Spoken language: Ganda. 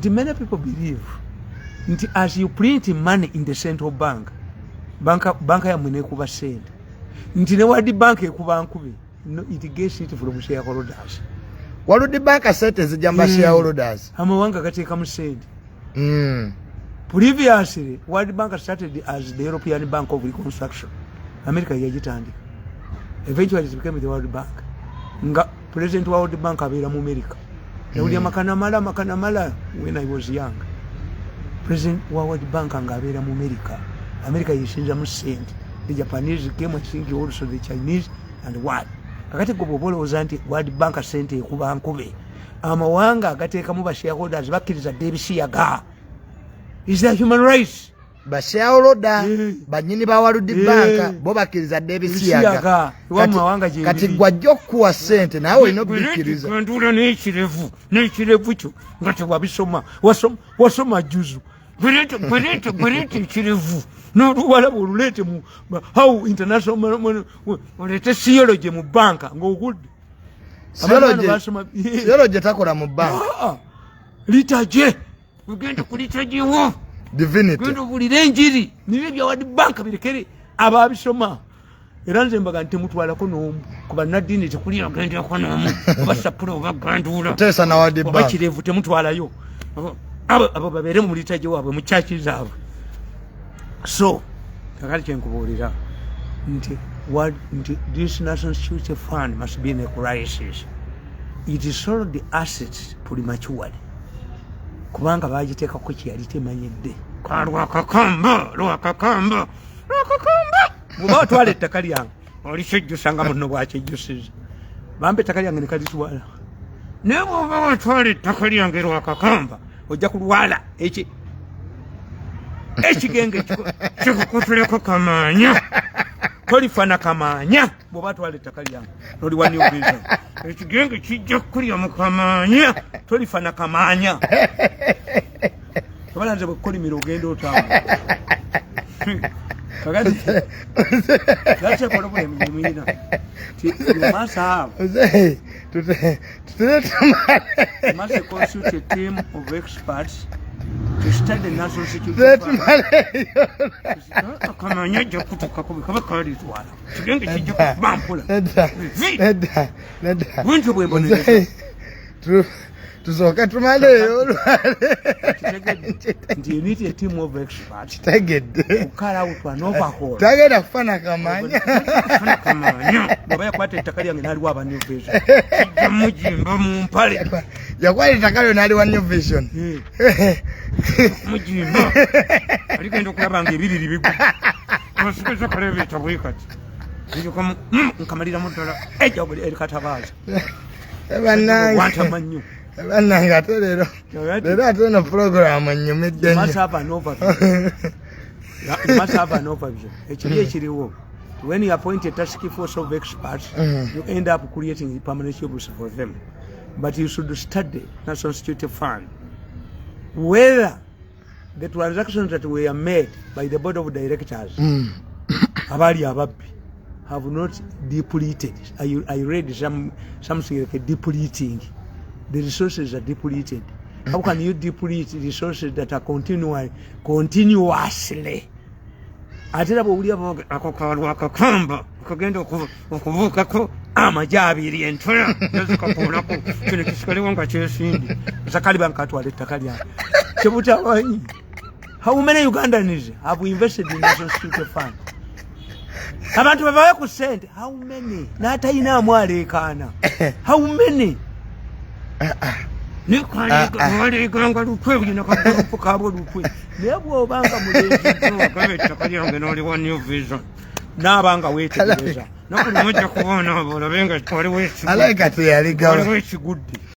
many people believe as you print money in the central bank, banka ya mwine kuba send. Ne World Bank ekuba nkube. No, it gets it from shareholders. World Bank set as jamba shareholders. Amawanga gateeka mu send. Previously, World Bank started as the European Bank of Reconstruction. America yagitandika. Eventually it became the World Bank. Nga President wa World Bank abeera mu America. Yawuli makana mala when I was young. President wa World Bank ngabeera mu America. America yishinja mu send. The Japanese came, I think also the Chinese and what. Kakati gobobolo ozanti World Bank sente kuba nkube. Amawanga gateeka mu shareholders bakkiriza Bisiyaga. Is that human rights? Bashareholder banyini ba World Bank bo bakkiriza Bisiyaga. Kati gwajjo kuwa sente nawe ino bikiriza. Ndula n'ekirevu kyo ngati wabisoma wasoma juzu. Burete ikirevu. No wala bulete mu how international olete theology mu banka ng'okudde. Theology takola mu banka. Litaje ugenda kulitaje wo divinity gendo bulira enjiri nibe bya World Bank birekere ababisoma era nze mbaga nti mutwalako n'omu kuba nadini tekulira genda ko n'omu basapula bagandula tesa na World Bank bakirevu temutwalayo abo babere mu litaje wabwe mu church zaabwe. So kakali kyenkubuulira nti this national security fund must be in a crisis. It is sold the assets prematurely. Kubanga bagiteekako kyeyali temanyidde. Lwakakamba bw'oba otwala ettaka lyange olikyejjusa nga muno bwakyejjusiza bampa ettaka lyange ne kalitwala naye bw'oba watwala ettaka lyange Lwakakamba ojja kulwala ekigenge kikukutuleko kamaanya tolifana kamaanya bw'oba twala ettaka lyange noli wa New Vision ekigenge kijja kukulya mu kamaanya tolifana kamaanya abalanze bwekukolimira ogenda otambula kakati that's a problem you must have must consult a team of experts to study the national security fund. Kamanya jakutuka kuba kali twala kigenge kijja kubampula wintu bwembonera tuzoka tumaleyo ndi need a team of experts tegedde ukala utwa novaho tagenda kufana kamanya baba yakwata ettaka lyange naliwo aba New Vision mujimba mu mpale yakwata ettaka lyo naliwo New Vision mujimba aligenda okulaba nga ebiriri bigu asikeza kalebe etabwekati njokamu nkamalira muddala ejjabuli erikatabaza banange wantamanyo banange ate leero ate no program ennyumidde nnyo must have an overview. Ekiri ekiriwo when you appoint a task force of experts you end up creating permanent jobs for them, but you should study national security fund whether the transactions that were made by the board of directors abali ababbi have not depleted. I read something like depleting. The resources are depleted. How can you deplete resources that are continuously? Atera bw'oli Lwakakamba kagenda okuvukako amajabiri entula yazikakulako kino kisikalewo nga kyesindi zakali bankatwala ettaka lyange kyebutamanyi. How many Ugandans have invested in national security fund? Abantu babawe ku sente, how many? N'atayinaamu aleekaana, how many? Nikwaleeganga lukwe bulina kagulupu kaabwe lukwe naye bw'obanga mulenzi ogaba ettaka lyange n'oli wa New Vision n'abanga weetegereza nakuli mujja kuboona olabe nga waliwo ekigudde.